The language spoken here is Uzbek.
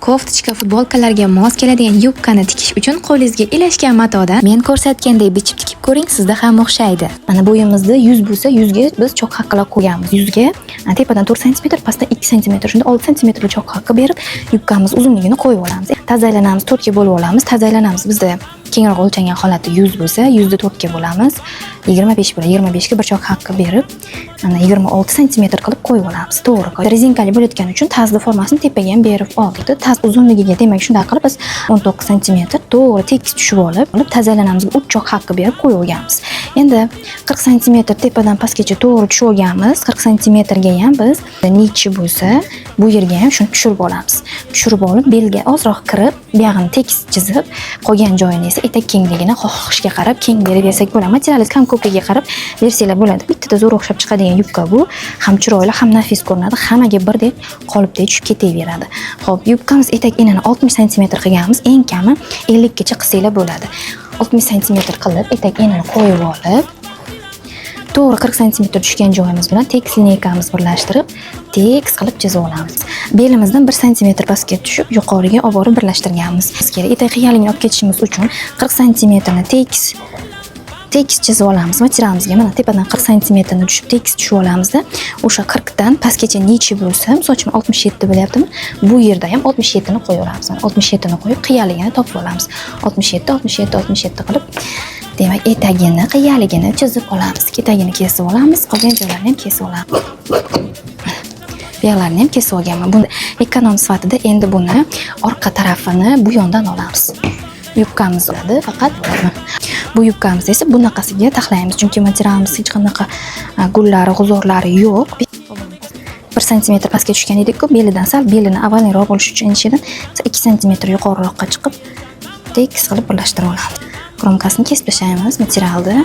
Koftichka futbolkalarga mos keladigan yubkani tikish uchun qo'lingizga ilashgan matoda men ko'rsatgandek bichib tikib ko'ring, sizda ham o'xshaydi. Mana bo'yimizda 100 bo'lsa, 100 ga biz choq haqqilab qo'yganmiz. 100 ga tepadan 4 sm, pastdan 2 sm, shunda 6 sm choq haqqi berib, yubkamiz uzunligini qo'yib olamiz. Tazalanamiz, 4 ga bo'lib olamiz. Tazalanamiz. Bizda kengroq o'lchangan holati 100 bo'lsa, 100 ni 4 ga bo'lamiz. 25 bo'ladi. 25 ga bir choq haqqi berib, mana 26 sm qilib qo'yib olamiz. To'g'ri. Rezinkali bo'layotgani uchun tazli formasini tepaga ham berib oldik. Taz uzunligiga demak shunday qilib biz 19 sm to'g'ri tekis tushib olib, tazalanamiz, 3 choq haqqi berib qo'yib olganmiz. Endi 40 sm tepadan pastgacha to'g'ri tushib olganmiz. 40 sm ga ham biz nechi bo'lsa, bu yerga ham shuni tushirib olamiz. Tushirib olib, belga ozroq kirib, buyog'ini tekis chizib, qolgan joyini esa etak kengligini xohishga qarab keng berib bersak bo'ladi. Materialingiz ham ko'pligiga qarab bersanglar bo'ladi. Bittada zo'r o'xshab chiqadigan yubka bu. Ham chiroyli, ham nafis ko'rinadi. Hammaga birdek qolipdek tushib ketaveradi. Xo'p, yubkamiz etak enini 60 sm qilganmiz. Eng kami 50 gacha qilsanglar bo'ladi. 60 sm qilib etak enini qo'yib olib, to'g'ri 40 sm tushgan joyimiz bilan tekis lineykamiz birlashtirib, tekis qilib chizib olamiz. Belimizdan 1 sm pastga tushib, yuqoriga olib borib birlashtirganmiz. Kerak etak qiyaligini olib ketishimiz uchun 40 sm ni tekis chizib olamiz. Materialimizga mana tepadan 40 sm ni tushib tekis tushib olamizda, o'sha 40 dan pastgacha nechi bo'lsa, masalan 67 bo'lyaptimi? Bu yerda ham 67 ni qo'yaveramiz. 67 ni qo'yib qiyaligini topib olamiz. 67 qilib demak etagini, qiyaligini chizib olamiz. Ketagini kesib olamiz, qolgan joylarini ham kesib olamiz. Buyoqlarni ham kesib olganman. Buni ekonom sifatida endi buni orqa tarafini bu yondan olamiz. Yubkamiz bo'ladi, faqat bu yubkamiz esa bunaqasiga taxlaymiz, chunki materialimiz hech qanaqa gullari, g'uzorlari yo'q. 1 sm pastga tushgan edik-ku, belidan sal belini avvalroq bo'lish uchun ichidan 2 sm yuqoriroqqa chiqib tekis qilib birlashtirib olamiz. Kromkasini kesib tashlaymiz materialni.